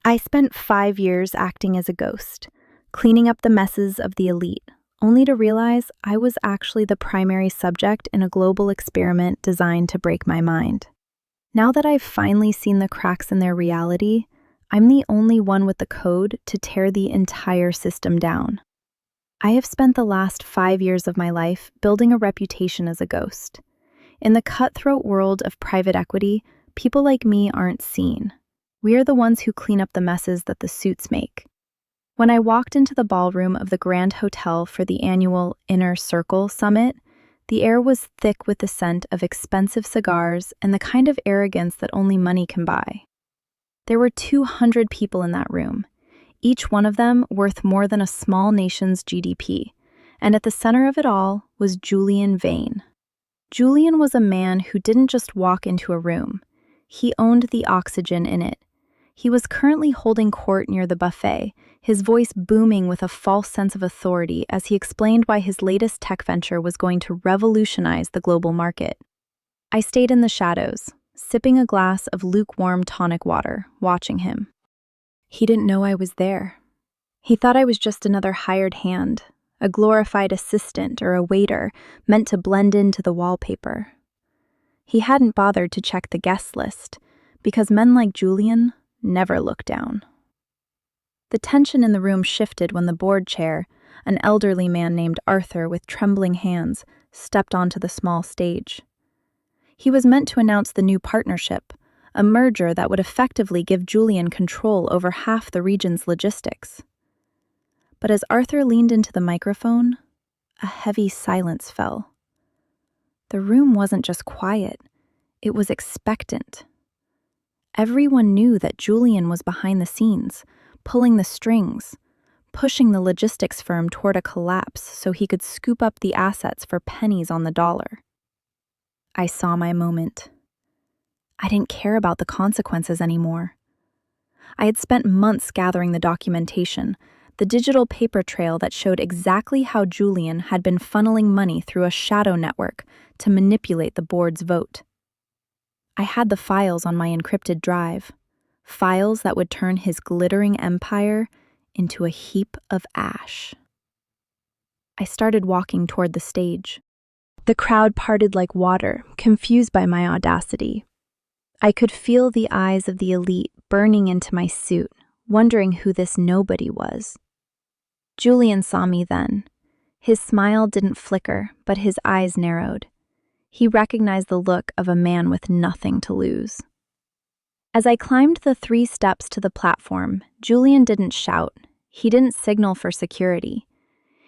I spent 5 years acting as a ghost, cleaning up the messes of the elite, only to realize I was actually the primary subject in a global experiment designed to break my mind. Now that I've finally seen the cracks in their reality, I'm the only one with the code to tear the entire system down. I have spent the last 5 years of my life building a reputation as a ghost. In the cutthroat world of private equity, people like me aren't seen. We are the ones who clean up the messes that the suits make. When I walked into the ballroom of the Grand Hotel for the annual Inner Circle Summit, the air was thick with the scent of expensive cigars and the kind of arrogance that only money can buy. There were 200 people in that room, each one of them worth more than a small nation's GDP, and at the center of it all was Julian Vane. Julian was a man who didn't just walk into a room. He owned the oxygen in it. He was currently holding court near the buffet, his voice booming with a false sense of authority as he explained why his latest tech venture was going to revolutionize the global market. I stayed in the shadows, sipping a glass of lukewarm tonic water, watching him. He didn't know I was there. He thought I was just another hired hand, a glorified assistant or a waiter meant to blend into the wallpaper. He hadn't bothered to check the guest list, because men like Julian never look down. The tension in the room shifted when the board chair, an elderly man named Arthur with trembling hands, stepped onto the small stage. He was meant to announce the new partnership, a merger that would effectively give Julian control over half the region's logistics. But as Arthur leaned into the microphone, a heavy silence fell. The room wasn't just quiet, it was expectant. Everyone knew that Julian was behind the scenes, pulling the strings, pushing the logistics firm toward a collapse so he could scoop up the assets for pennies on the dollar. I saw my moment. I didn't care about the consequences anymore. I had spent months gathering the documentation, the digital paper trail that showed exactly how Julian had been funneling money through a shadow network to manipulate the board's vote. I had the files on my encrypted drive, files that would turn his glittering empire into a heap of ash. I started walking toward the stage. The crowd parted like water, confused by my audacity. I could feel the eyes of the elite burning into my suit, wondering who this nobody was. Julian saw me then. His smile didn't flicker, but his eyes narrowed. He recognized the look of a man with nothing to lose. As I climbed the 3 steps to the platform, Julian didn't shout. He didn't signal for security.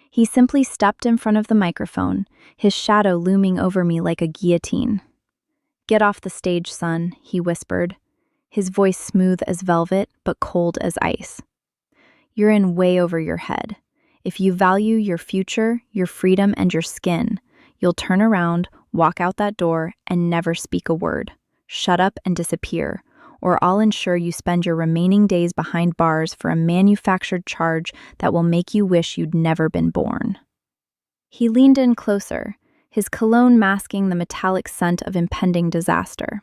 He simply stepped in front of the microphone, his shadow looming over me like a guillotine. "Get off the stage, son," he whispered, his voice smooth as velvet but cold as ice. "You're in way over your head. If you value your future, your freedom, and your skin, you'll turn around, walk out that door, and never speak a word. Shut up and disappear, or I'll ensure you spend your remaining days behind bars for a manufactured charge that will make you wish you'd never been born." He leaned in closer, his cologne masking the metallic scent of impending disaster.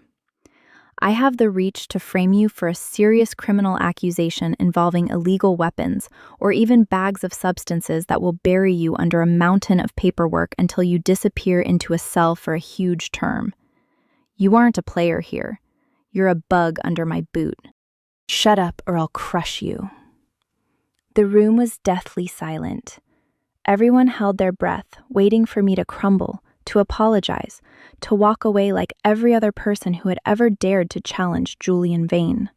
"I have the reach to frame you for a serious criminal accusation involving illegal weapons or even bags of substances that will bury you under a mountain of paperwork until you disappear into a cell for a huge term. You aren't a player here. You're a bug under my boot. Shut up or I'll crush you." The room was deathly silent. Everyone held their breath, waiting for me to crumble, to apologize, to walk away like every other person who had ever dared to challenge Julian Vane.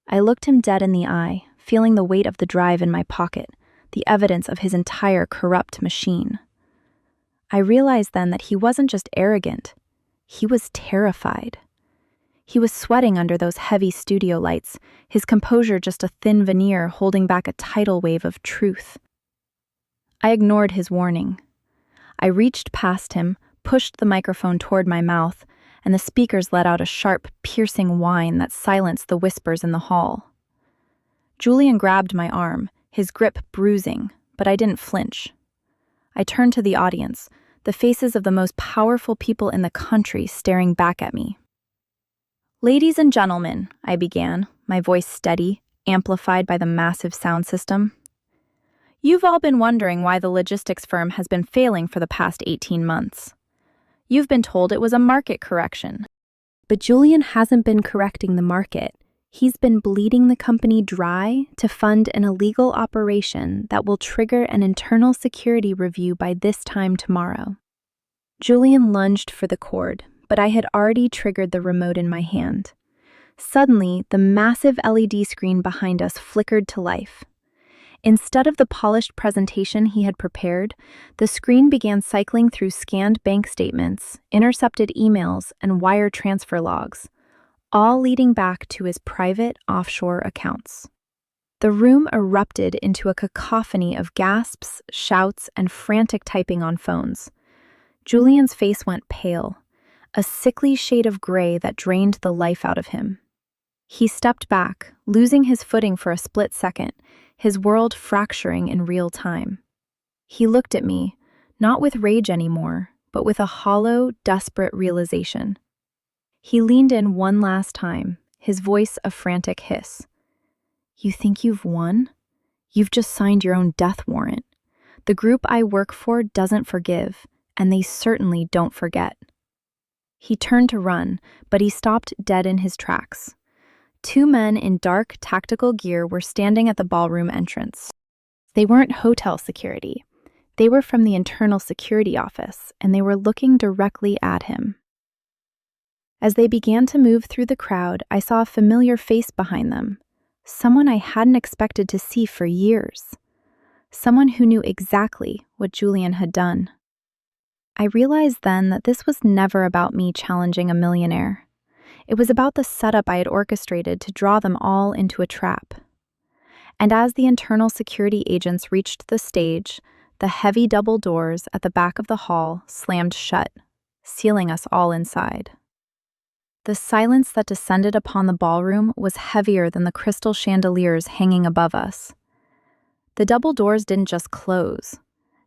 I looked him dead in the eye, feeling the weight of the drive in my pocket, the evidence of his entire corrupt machine. I realized then that he wasn't just arrogant, he was terrified. He was sweating under those heavy studio lights, his composure just a thin veneer holding back a tidal wave of truth. I ignored his warning. I reached past him, pushed the microphone toward my mouth, and the speakers let out a sharp, piercing whine that silenced the whispers in the hall. Julian grabbed my arm, his grip bruising, but I didn't flinch. I turned to the audience, the faces of the most powerful people in the country staring back at me. "Ladies and gentlemen," I began, my voice steady, amplified by the massive sound system. You've all been wondering why the logistics firm has been failing for the past 18 months. You've been told it was a market correction. But Julian hasn't been correcting the market. He's been bleeding the company dry to fund an illegal operation that will trigger an internal security review by this time tomorrow. Julian lunged for the cord, but I had already triggered the remote in my hand. Suddenly, the massive LED screen behind us flickered to life. Instead of the polished presentation he had prepared, the screen began cycling through scanned bank statements, intercepted emails, and wire transfer logs, all leading back to his private offshore accounts. The room erupted into a cacophony of gasps, shouts, and frantic typing on phones. Julian's face went pale, a sickly shade of gray that drained the life out of him. He stepped back, losing his footing for a split second, his world fracturing in real time. He looked at me, not with rage anymore, but with a hollow, desperate realization. He leaned in one last time, his voice a frantic hiss. "You think you've won? You've just signed your own death warrant. The group I work for doesn't forgive, and they certainly don't forget." He turned to run, but he stopped dead in his tracks. Two men in dark, tactical gear were standing at the ballroom entrance. They weren't hotel security. They were from the internal security office, and they were looking directly at him. As they began to move through the crowd, I saw a familiar face behind them, someone I hadn't expected to see for years, someone who knew exactly what Julian had done. I realized then that this was never about me challenging a millionaire. It was about the setup I had orchestrated to draw them all into a trap. And as the internal security agents reached the stage, the heavy double doors at the back of the hall slammed shut, sealing us all inside. The silence that descended upon the ballroom was heavier than the crystal chandeliers hanging above us. The double doors didn't just close.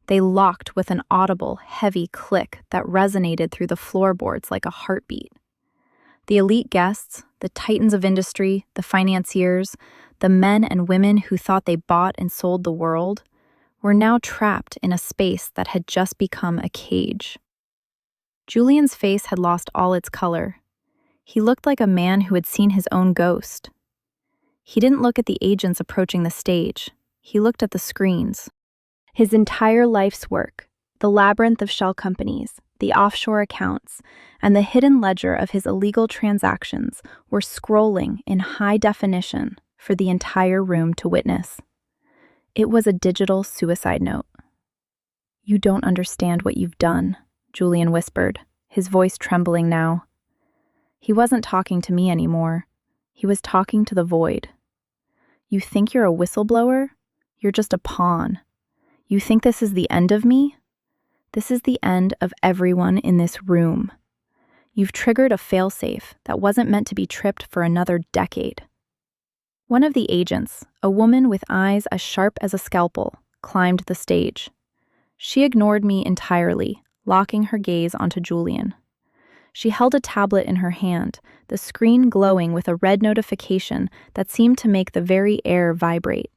They locked with an audible, heavy click that resonated through the floorboards like a heartbeat. The elite guests, the titans of industry, the financiers, the men and women who thought they bought and sold the world, were now trapped in a space that had just become a cage. Julian's face had lost all its color. He looked like a man who had seen his own ghost. He didn't look at the agents approaching the stage. He looked at the screens. His entire life's work, the labyrinth of shell companies, the offshore accounts, and the hidden ledger of his illegal transactions were scrolling in high definition for the entire room to witness. It was a digital suicide note. "You don't understand what you've done," Julian whispered, his voice trembling now. He wasn't talking to me anymore. He was talking to the void. "You think you're a whistleblower? You're just a pawn. You think this is the end of me? This is the end of everyone in this room. You've triggered a failsafe that wasn't meant to be tripped for another decade." One of the agents, a woman with eyes as sharp as a scalpel, climbed the stage. She ignored me entirely, locking her gaze onto Julian. She held a tablet in her hand, the screen glowing with a red notification that seemed to make the very air vibrate.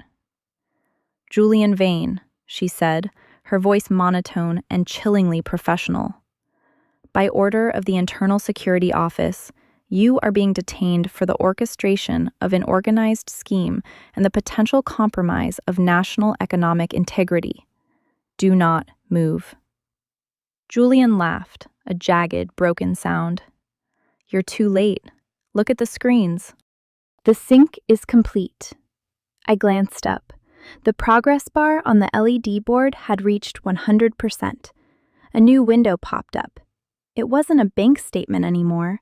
"Julian Vane," she said, her voice monotone and chillingly professional. "By order of the Internal Security Office, you are being detained for the orchestration of an organized scheme and the potential compromise of national economic integrity. Do not move." Julian laughed, a jagged, broken sound. "You're too late. Look at the screens." The sync is complete. I glanced up. The progress bar on the LED board had reached 100%. A new window popped up. It wasn't a bank statement anymore.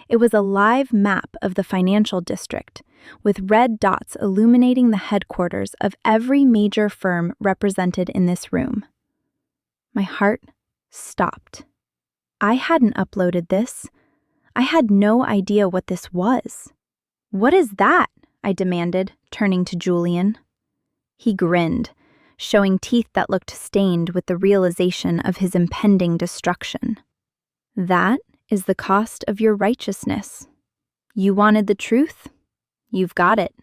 It was a live map of the financial district, with red dots illuminating the headquarters of every major firm represented in this room. My heart stopped. I hadn't uploaded this. I had no idea what this was. "What is that?" I demanded, turning to Julian. He grinned, showing teeth that looked stained with the realization of his impending destruction. "That is the cost of your righteousness. You wanted the truth? You've got it."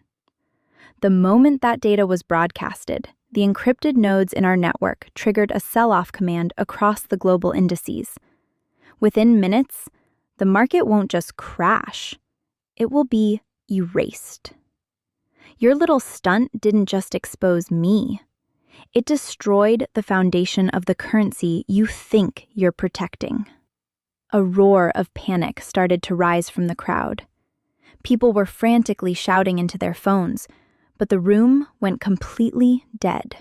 The moment that data was broadcasted, the encrypted nodes in our network triggered a sell-off command across the global indices. Within minutes, the market won't just crash, it will be erased. Your little stunt didn't just expose me. It destroyed the foundation of the currency you think you're protecting. A roar of panic started to rise from the crowd. People were frantically shouting into their phones, but the room went completely dead.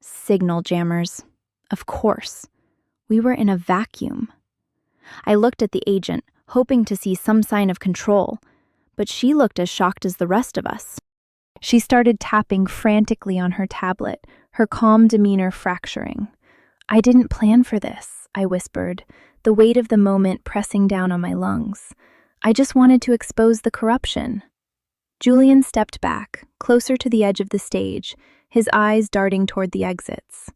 Signal jammers. Of course. We were in a vacuum. I looked at the agent, hoping to see some sign of control, but she looked as shocked as the rest of us. She started tapping frantically on her tablet, her calm demeanor fracturing. "I didn't plan for this," I whispered, the weight of the moment pressing down on my lungs. "I just wanted to expose the corruption." Julian stepped back, closer to the edge of the stage, his eyes darting toward the exits.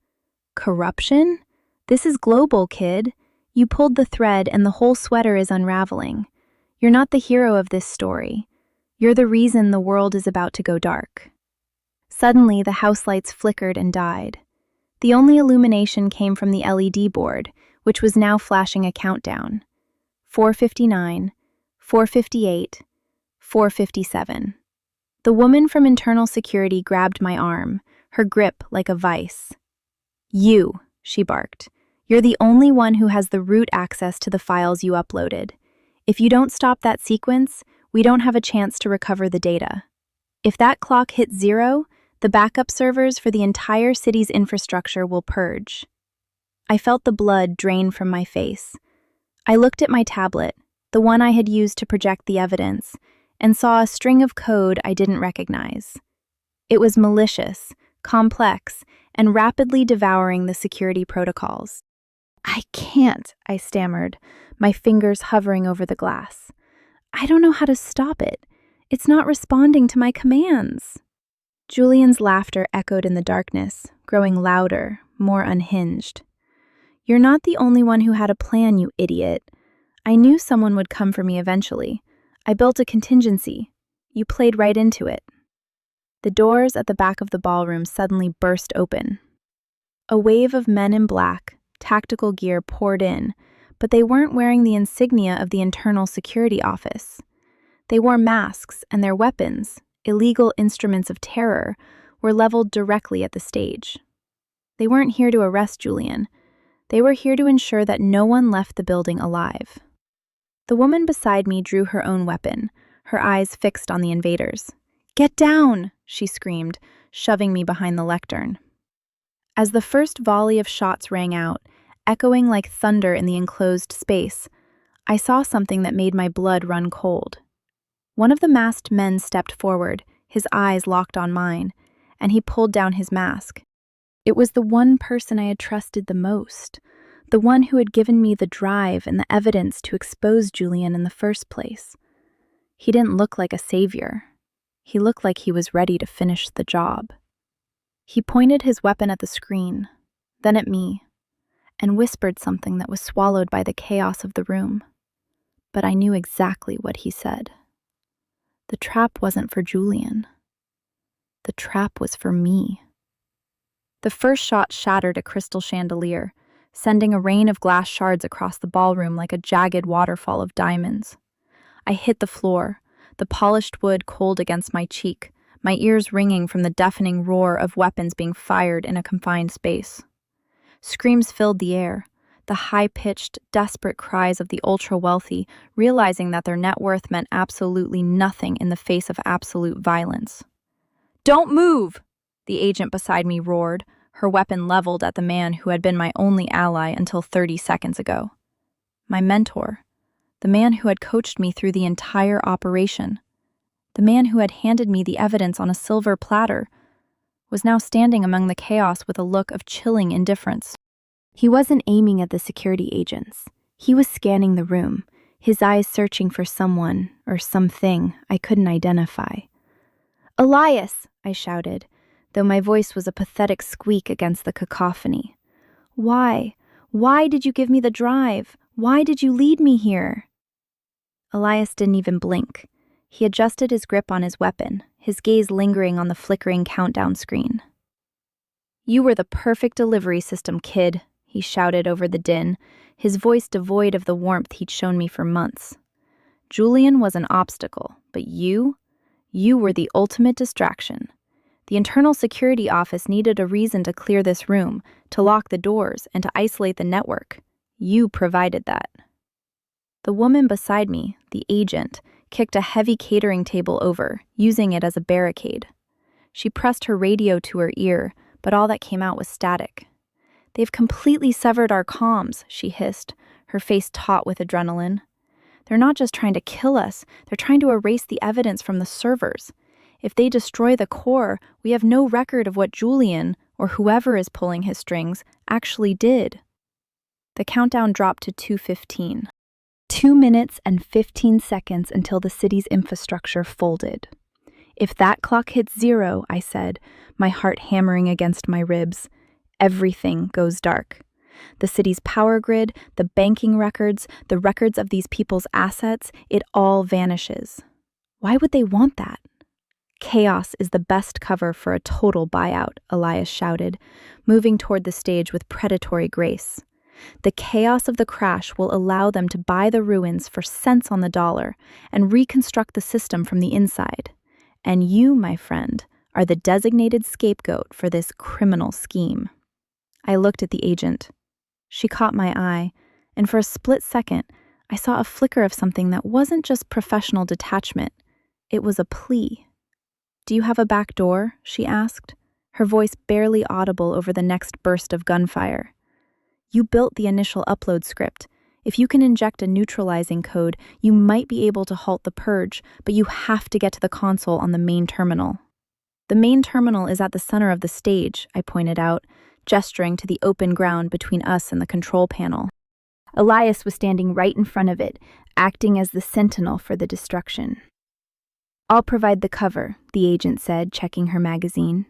"Corruption? This is global, kid. You pulled the thread and the whole sweater is unraveling. You're not the hero of this story. You're the reason the world is about to go dark." Suddenly, the house lights flickered and died. The only illumination came from the LED board, which was now flashing a countdown. 4:59, 4:58, 4:57. The woman from internal security grabbed my arm, her grip like a vice. "You," she barked. "You're the only one who has the root access to the files you uploaded. If you don't stop that sequence, we don't have a chance to recover the data. If that clock hits 0, the backup servers for the entire city's infrastructure will purge." I felt the blood drain from my face. I looked at my tablet, the one I had used to project the evidence, and saw a string of code I didn't recognize. It was malicious, complex, and rapidly devouring the security protocols. "I can't," I stammered, my fingers hovering over the glass. "I don't know how to stop it. It's not responding to my commands." Julian's laughter echoed in the darkness, growing louder, more unhinged. "You're not the only one who had a plan, you idiot. I knew someone would come for me eventually. I built a contingency. You played right into it." The doors at the back of the ballroom suddenly burst open. A wave of men in black, tactical gear poured in, but they weren't wearing the insignia of the Internal Security Office. They wore masks, and their weapons, illegal instruments of terror, were leveled directly at the stage. They weren't here to arrest Julian. They were here to ensure that no one left the building alive. The woman beside me drew her own weapon, her eyes fixed on the invaders. "Get down!" she screamed, shoving me behind the lectern. As the first volley of shots rang out, echoing like thunder in the enclosed space, I saw something that made my blood run cold. One of the masked men stepped forward, his eyes locked on mine, and he pulled down his mask. It was the one person I had trusted the most, the one who had given me the drive and the evidence to expose Julian in the first place. He didn't look like a savior. He looked like he was ready to finish the job. He pointed his weapon at the screen, then at me, and whispered something that was swallowed by the chaos of the room. But I knew exactly what he said. The trap wasn't for Julian. The trap was for me. The first shot shattered a crystal chandelier, sending a rain of glass shards across the ballroom like a jagged waterfall of diamonds. I hit the floor, the polished wood cold against my cheek, my ears ringing from the deafening roar of weapons being fired in a confined space. Screams filled the air, the high-pitched, desperate cries of the ultra-wealthy, realizing that their net worth meant absolutely nothing in the face of absolute violence. "Don't move!" the agent beside me roared, her weapon leveled at the man who had been my only ally until 30 seconds ago. My mentor, the man who had coached me through the entire operation, the man who had handed me the evidence on a silver platter, was now standing among the chaos with a look of chilling indifference. He wasn't aiming at the security agents. He was scanning the room, his eyes searching for someone or something I couldn't identify. "Elias!" I shouted, though my voice was a pathetic squeak against the cacophony. "Why? Why did you give me the drive? Why did you lead me here?" Elias didn't even blink. He adjusted his grip on his weapon, his gaze lingering on the flickering countdown screen. "You were the perfect delivery system, kid," he shouted over the din, his voice devoid of the warmth he'd shown me for months. "Julian was an obstacle, but you were the ultimate distraction. The internal security office needed a reason to clear this room, to lock the doors, and to isolate the network. You provided that." The woman beside me, the agent, kicked a heavy catering table over, using it as a barricade. She pressed her radio to her ear, but all that came out was static. "They've completely severed our comms," she hissed, her face taut with adrenaline. "They're not just trying to kill us, they're trying to erase the evidence from the servers. If they destroy the core, we have no record of what Julian, or whoever is pulling his strings, actually did." The countdown dropped to 2:15. 2 minutes and 15 seconds until the city's infrastructure folded. "If that clock hits 0, I said, my heart hammering against my ribs, everything goes dark. The city's power grid, the banking records, the records of these people's assets, it all vanishes. Why would they want that?" "Chaos is the best cover for a total buyout," Elias shouted, moving toward the stage with predatory grace. "The chaos of the crash will allow them to buy the ruins for cents on the dollar and reconstruct the system from the inside. And you, my friend, are the designated scapegoat for this criminal scheme." I looked at the agent. She caught my eye, and for a split second, I saw a flicker of something that wasn't just professional detachment. It was a plea. "Do you have a back door?" she asked, her voice barely audible over the next burst of gunfire. "You built the initial upload script. If you can inject a neutralizing code, you might be able to halt the purge, but you have to get to the console on the main terminal." "The main terminal is at the center of the stage," I pointed out, gesturing to the open ground between us and the control panel. Elias was standing right in front of it, acting as the sentinel for the destruction. "I'll provide the cover," the agent said, checking her magazine.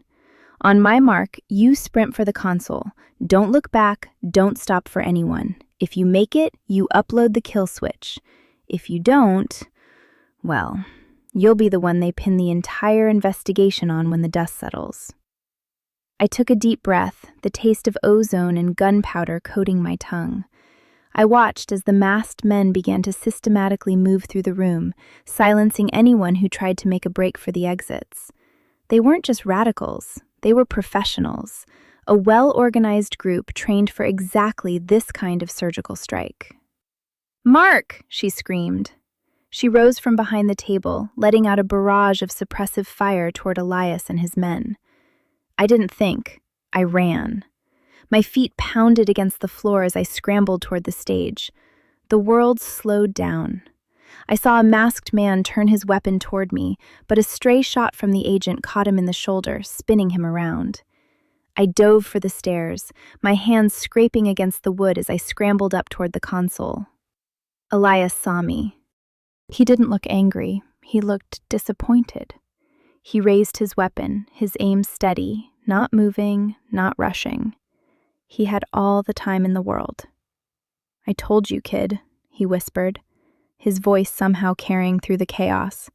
"On my mark, you sprint for the console. Don't look back, don't stop for anyone. If you make it, you upload the kill switch. If you don't, well, you'll be the one they pin the entire investigation on when the dust settles." I took a deep breath, the taste of ozone and gunpowder coating my tongue. I watched as the masked men began to systematically move through the room, silencing anyone who tried to make a break for the exits. They weren't just radicals, they were professionals, a well-organized group trained for exactly this kind of surgical strike. "Mark!" she screamed. She rose from behind the table, letting out a barrage of suppressive fire toward Elias and his men. I didn't think, I ran. My feet pounded against the floor as I scrambled toward the stage. The world slowed down. I saw a masked man turn his weapon toward me, but a stray shot from the agent caught him in the shoulder, spinning him around. I dove for the stairs, my hands scraping against the wood as I scrambled up toward the console. Elias saw me. He didn't look angry, he looked disappointed. He raised his weapon, his aim steady, not moving, not rushing. He had all the time in the world. "I told you, kid," he whispered, his voice somehow carrying through the chaos.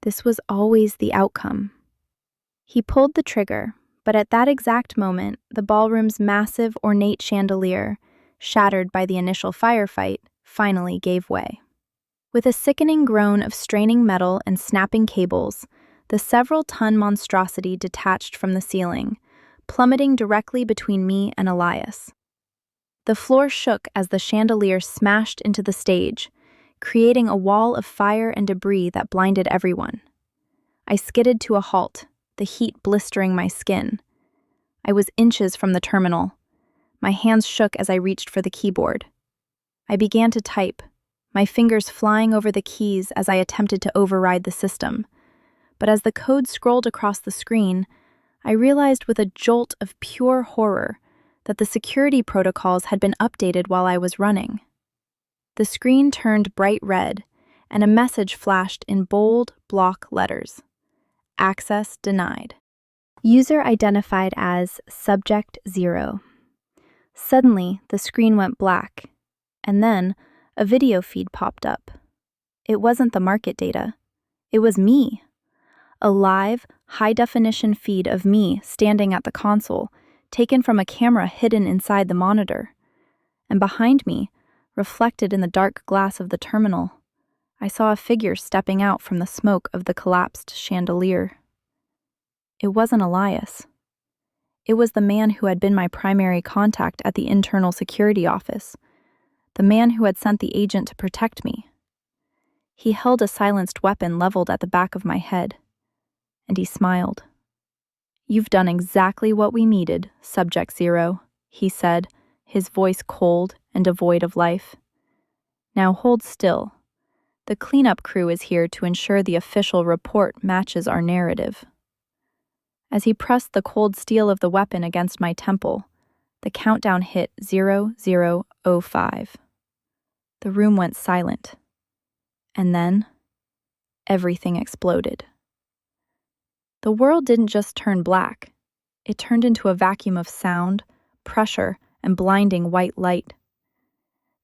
"This was always the outcome." He pulled the trigger, but at that exact moment, the ballroom's massive, ornate chandelier, shattered by the initial firefight, finally gave way. With a sickening groan of straining metal and snapping cables, the several-ton monstrosity detached from the ceiling, plummeting directly between me and Elias. The floor shook as the chandelier smashed into the stage, creating a wall of fire and debris that blinded everyone. I skidded to a halt, the heat blistering my skin. I was inches from the terminal. My hands shook as I reached for the keyboard. I began to type, my fingers flying over the keys as I attempted to override the system. But as the code scrolled across the screen, I realized with a jolt of pure horror that the security protocols had been updated while I was running. The screen turned bright red, and a message flashed in bold block letters. Access denied. User identified as Subject 0. Suddenly, the screen went black, and then a video feed popped up. It wasn't the market data. It was me. A live, high-definition feed of me standing at the console, taken from a camera hidden inside the monitor. And behind me, reflected in the dark glass of the terminal, I saw a figure stepping out from the smoke of the collapsed chandelier. It wasn't Elias. It was the man who had been my primary contact at the internal security office, the man who had sent the agent to protect me. He held a silenced weapon leveled at the back of my head, and he smiled. "You've done exactly what we needed, Subject Zero," he said, his voice cold and devoid of life. "Now hold still. The cleanup crew is here to ensure the official report matches our narrative." As he pressed the cold steel of the weapon against my temple, the countdown hit 00:05. The room went silent. And then, everything exploded. The world didn't just turn black. It turned into a vacuum of sound, pressure, and blinding white light.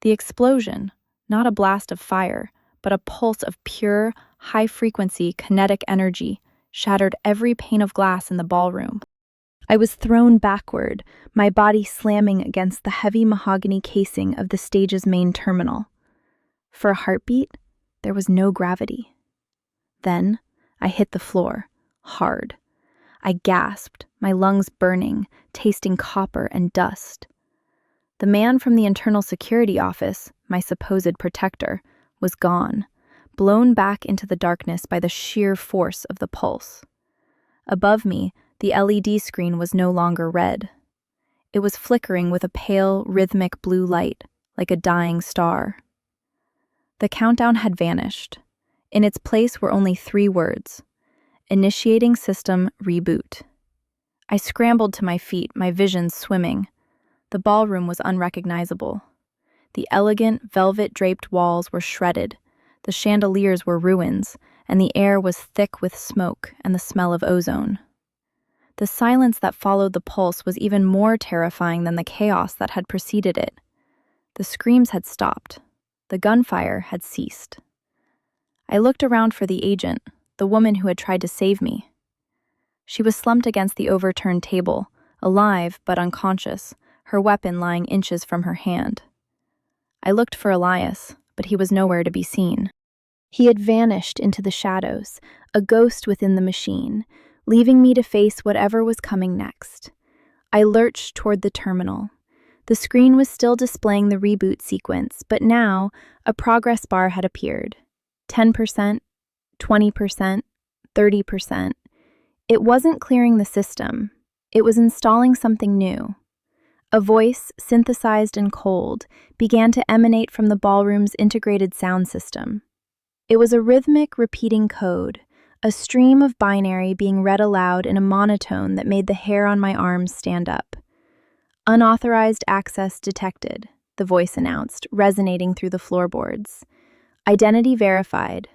The explosion, not a blast of fire, but a pulse of pure, high-frequency kinetic energy, shattered every pane of glass in the ballroom. I was thrown backward, my body slamming against the heavy mahogany casing of the stage's main terminal. For a heartbeat, there was no gravity. Then, I hit the floor, hard. I gasped, my lungs burning, tasting copper and dust. The man from the internal security office, my supposed protector, was gone, blown back into the darkness by the sheer force of the pulse. Above me, the LED screen was no longer red. It was flickering with a pale, rhythmic blue light, like a dying star. The countdown had vanished. In its place were only 3 words: "Initiating system reboot." I scrambled to my feet, my vision swimming. The ballroom was unrecognizable. The elegant, velvet-draped walls were shredded, the chandeliers were ruins, and the air was thick with smoke and the smell of ozone. The silence that followed the pulse was even more terrifying than the chaos that had preceded it. The screams had stopped. The gunfire had ceased. I looked around for the agent, the woman who had tried to save me. She was slumped against the overturned table, alive but unconscious, her weapon lying inches from her hand. I looked for Elias, but he was nowhere to be seen. He had vanished into the shadows, a ghost within the machine, leaving me to face whatever was coming next. I lurched toward the terminal. The screen was still displaying the reboot sequence, but now a progress bar had appeared. 10%, 20%, 30%. It wasn't clearing the system. It was installing something new. A voice, synthesized and cold, began to emanate from the ballroom's integrated sound system. It was a rhythmic, repeating code, a stream of binary being read aloud in a monotone that made the hair on my arms stand up. "Unauthorized access detected," the voice announced, resonating through the floorboards. "Identity verified.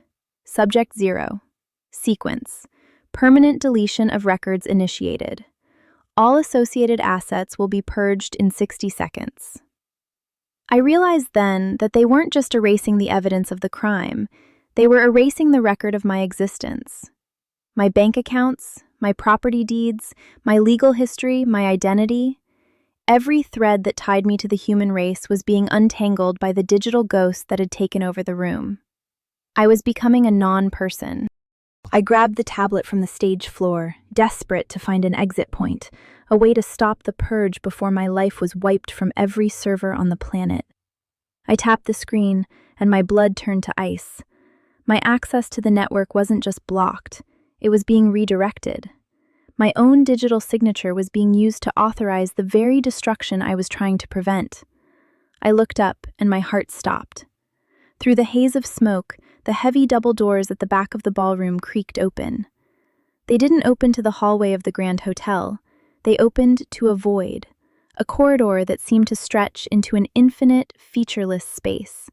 Subject 0. Sequence. Permanent deletion of records initiated. All associated assets will be purged in 60 seconds. I realized then that they weren't just erasing the evidence of the crime, they were erasing the record of my existence. My bank accounts, my property deeds, my legal history, my identity. Every thread that tied me to the human race was being untangled by the digital ghost that had taken over the room. I was becoming a non-person. I grabbed the tablet from the stage floor, desperate to find an exit point, a way to stop the purge before my life was wiped from every server on the planet. I tapped the screen, and my blood turned to ice. My access to the network wasn't just blocked, it was being redirected. My own digital signature was being used to authorize the very destruction I was trying to prevent. I looked up, and my heart stopped. Through the haze of smoke, the heavy double doors at the back of the ballroom creaked open. They didn't open to the hallway of the Grand Hotel. They opened to a void, a corridor that seemed to stretch into an infinite, featureless space.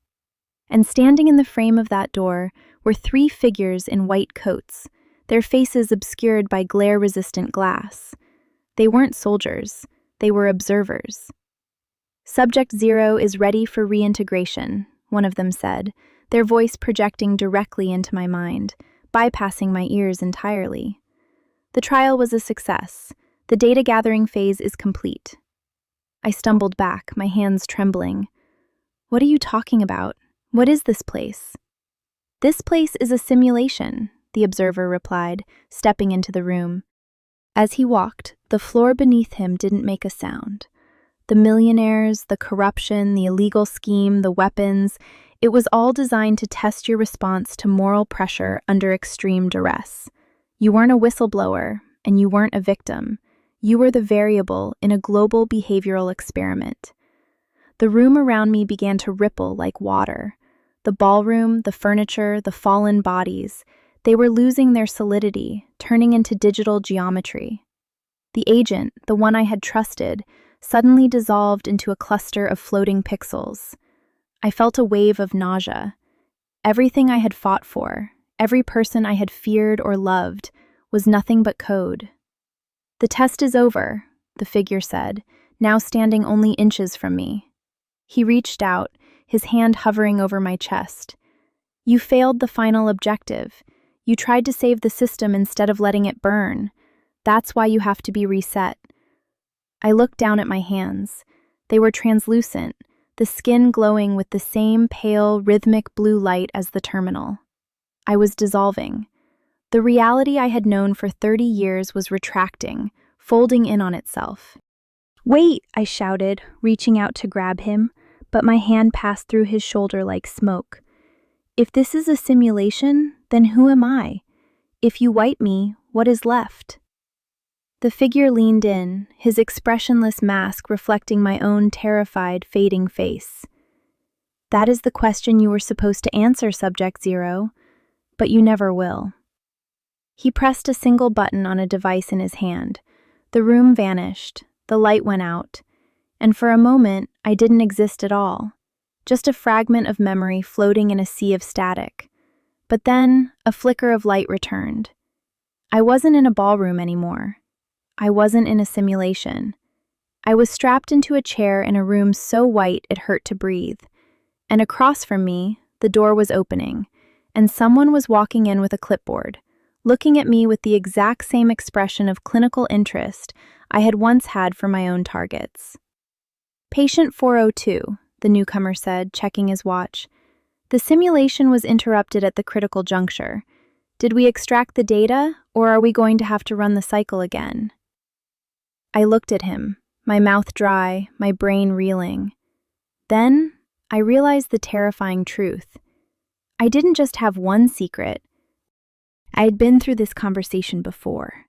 And standing in the frame of that door were 3 figures in white coats, their faces obscured by glare-resistant glass. They weren't soldiers, they were observers. "Subject 0 is ready for reintegration," one of them said, their voice projecting directly into my mind, bypassing my ears entirely. The trial was a success. The data gathering phase is complete. I stumbled back, my hands trembling. What are you talking about? What is this place? This place is a simulation, the observer replied, stepping into the room. As he walked, the floor beneath him didn't make a sound. The millionaires, the corruption, the illegal scheme, the weapons, it was all designed to test your response to moral pressure under extreme duress. You weren't a whistleblower, and you weren't a victim. You were the variable in a global behavioral experiment. The room around me began to ripple like water. The ballroom, the furniture, the fallen bodies, they were losing their solidity, turning into digital geometry. The agent, the one I had trusted, suddenly dissolved into a cluster of floating pixels. I felt a wave of nausea. Everything I had fought for, every person I had feared or loved, was nothing but code. The test is over, the figure said, now standing only inches from me. He reached out, his hand hovering over my chest. You failed the final objective. You tried to save the system instead of letting it burn. That's why you have to be reset. I looked down at my hands. They were translucent, the skin glowing with the same pale, rhythmic blue light as the terminal. I was dissolving. The reality I had known for 30 years was retracting, folding in on itself. "Wait!" I shouted, reaching out to grab him, but my hand passed through his shoulder like smoke. If this is a simulation, then who am I? If you wipe me, what is left? The figure leaned in, his expressionless mask reflecting my own terrified, fading face. That is the question you were supposed to answer, Subject Zero, but you never will. He pressed a single button on a device in his hand. The room vanished, the light went out, and for a moment I didn't exist at all, just a fragment of memory floating in a sea of static. But then a flicker of light returned. I wasn't in a ballroom anymore. I wasn't in a simulation. I was strapped into a chair in a room so white it hurt to breathe, and across from me, the door was opening, and someone was walking in with a clipboard, looking at me with the exact same expression of clinical interest I had once had for my own targets. "Patient 402, the newcomer said, checking his watch. "The simulation was interrupted at the critical juncture. Did we extract the data, or are we going to have to run the cycle again?" I looked at him, my mouth dry, my brain reeling. Then I realized the terrifying truth. I didn't just have one secret. I had been through this conversation before,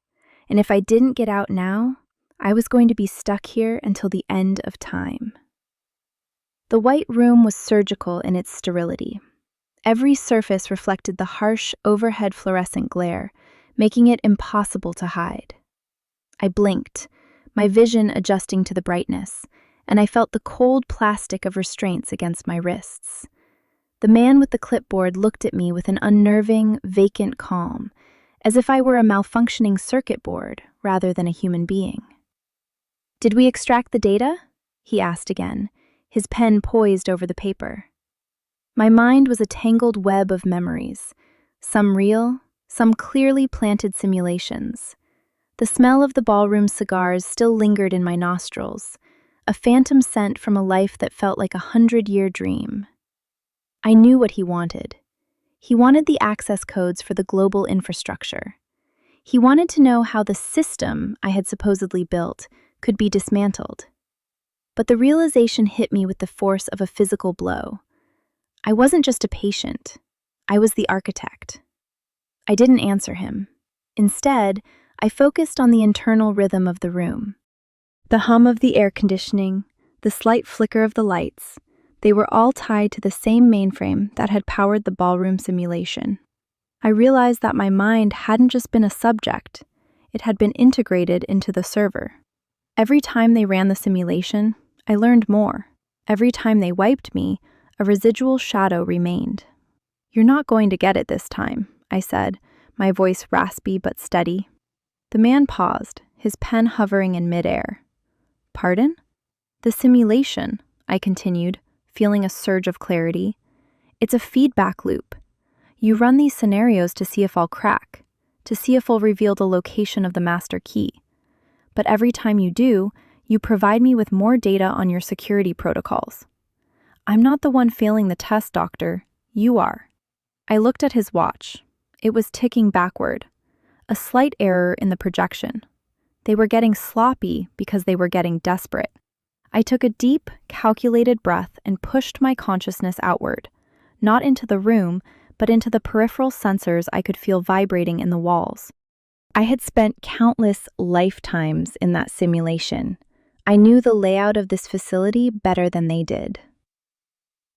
and if I didn't get out now, I was going to be stuck here until the end of time. The white room was surgical in its sterility. Every surface reflected the harsh, overhead fluorescent glare, making it impossible to hide. I blinked, my vision adjusting to the brightness, and I felt the cold plastic of restraints against my wrists. The man with the clipboard looked at me with an unnerving, vacant calm, as if I were a malfunctioning circuit board rather than a human being. "Did we extract the data?" he asked again, his pen poised over the paper. My mind was a tangled web of memories, some real, some clearly planted simulations. The smell of the ballroom cigars still lingered in my nostrils, a phantom scent from a life that felt like a 100-year dream. I knew what he wanted. He wanted the access codes for the global infrastructure. He wanted to know how the system I had supposedly built could be dismantled. But the realization hit me with the force of a physical blow. I wasn't just a patient. I was the architect. I didn't answer him. Instead, I focused on the internal rhythm of the room. The hum of the air conditioning, the slight flicker of the lights, they were all tied to the same mainframe that had powered the ballroom simulation. I realized that my mind hadn't just been a subject, it had been integrated into the server. Every time they ran the simulation, I learned more. Every time they wiped me, a residual shadow remained. "You're not going to get it this time," I said, my voice raspy but steady. The man paused, his pen hovering in midair. "Pardon?" "The simulation," I continued, feeling a surge of clarity. "It's a feedback loop. You run these scenarios to see if I'll crack, to see if I'll reveal the location of the master key. But every time you do, you provide me with more data on your security protocols. I'm not the one failing the test, Doctor. You are. I looked at his watch. It was ticking backward. A slight error in the projection. They were getting sloppy because they were getting desperate. I took a deep, calculated breath and pushed my consciousness outward, not into the room, but into the peripheral sensors I could feel vibrating in the walls. I had spent countless lifetimes in that simulation. I knew the layout of this facility better than they did.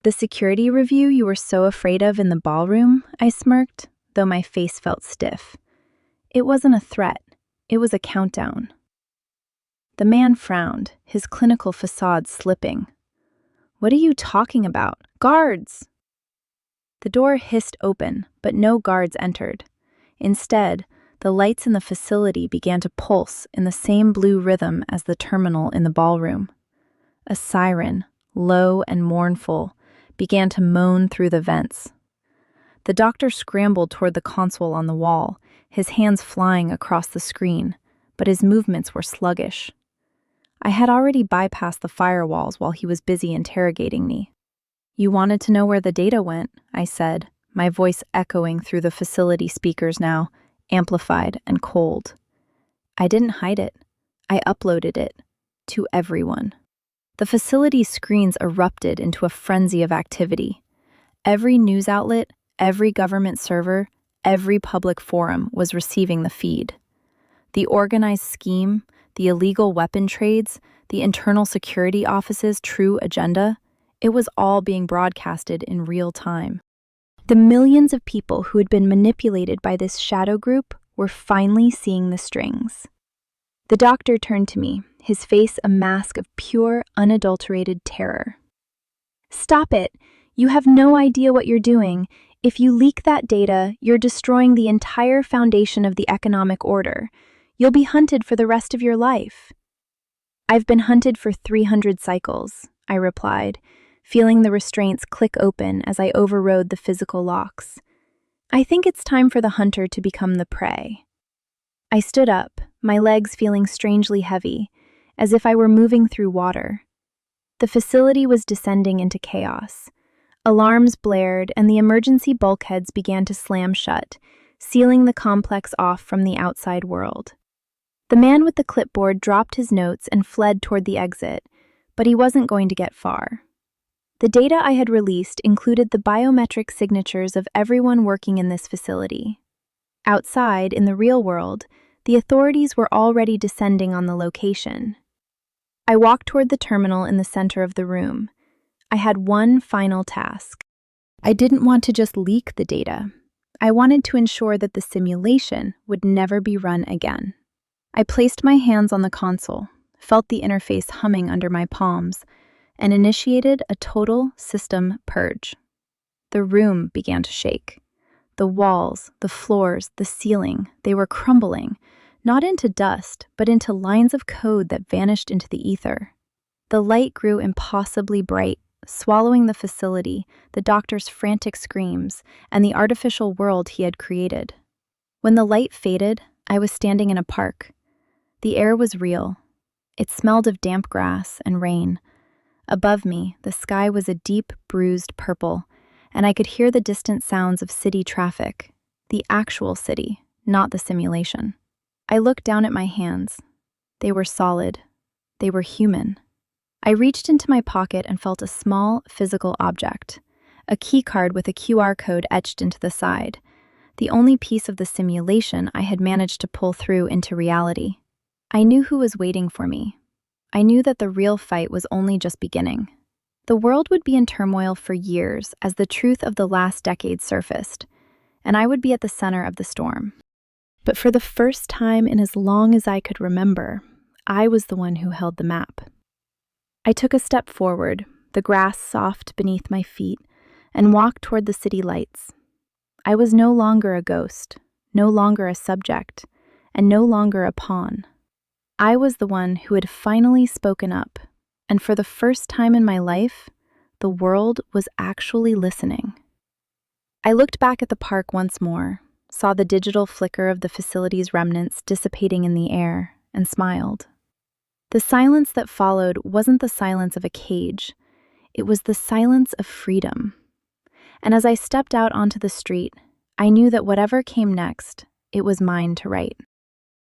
The security review you were so afraid of in the ballroom, I smirked, though my face felt stiff. It wasn't a threat. It was a countdown. The man frowned, his clinical facade slipping. What are you talking about? Guards! The door hissed open, but no guards entered. Instead, the lights in the facility began to pulse in the same blue rhythm as the terminal in the ballroom. A siren, low and mournful, began to moan through the vents. The doctor scrambled toward the console on the wall, his hands flying across the screen, but his movements were sluggish. I had already bypassed the firewalls while he was busy interrogating me. You wanted to know where the data went, I said, my voice echoing through the facility speakers now, amplified and cold. I didn't hide it. I uploaded it. To everyone. The facility's screens erupted into a frenzy of activity. Every news outlet, every government server, every public forum was receiving the feed. The organized scheme, the illegal weapon trades, the internal security office's true agenda, it was all being broadcasted in real time. The millions of people who had been manipulated by this shadow group were finally seeing the strings. The doctor turned to me, his face a mask of pure, unadulterated terror. Stop it! You have no idea what you're doing. If you leak that data, you're destroying the entire foundation of the economic order. You'll be hunted for the rest of your life. I've been hunted for 300 cycles, I replied, feeling the restraints click open as I overrode the physical locks. I think it's time for the hunter to become the prey. I stood up, my legs feeling strangely heavy, as if I were moving through water. The facility was descending into chaos. Alarms blared and the emergency bulkheads began to slam shut, sealing the complex off from the outside world. The man with the clipboard dropped his notes and fled toward the exit, but he wasn't going to get far. The data I had released included the biometric signatures of everyone working in this facility. Outside, in the real world, the authorities were already descending on the location. I walked toward the terminal in the center of the room. I had one final task. I didn't want to just leak the data. I wanted to ensure that the simulation would never be run again. I placed my hands on the console, felt the interface humming under my palms, and initiated a total system purge. The room began to shake. The walls, the floors, the ceiling, they were crumbling, not into dust, but into lines of code that vanished into the ether. The light grew impossibly bright, swallowing the facility, the doctor's frantic screams, and the artificial world he had created. When the light faded, I was standing in a park. The air was real. It smelled of damp grass and rain. Above me, the sky was a deep, bruised purple, and I could hear the distant sounds of city traffic, the actual city, not the simulation. I looked down at my hands. They were solid. They were human. I reached into my pocket and felt a small, physical object, a keycard with a QR code etched into the side, the only piece of the simulation I had managed to pull through into reality. I knew who was waiting for me. I knew that the real fight was only just beginning. The world would be in turmoil for years as the truth of the last decade surfaced, and I would be at the center of the storm. But for the first time in as long as I could remember, I was the one who held the map. I took a step forward, the grass soft beneath my feet, and walked toward the city lights. I was no longer a ghost, no longer a subject, and no longer a pawn. I was the one who had finally spoken up, and for the first time in my life, the world was actually listening. I looked back at the park once more, saw the digital flicker of the facility's remnants dissipating in the air, and smiled. The silence that followed wasn't the silence of a cage. It was the silence of freedom. And as I stepped out onto the street, I knew that whatever came next, it was mine to write.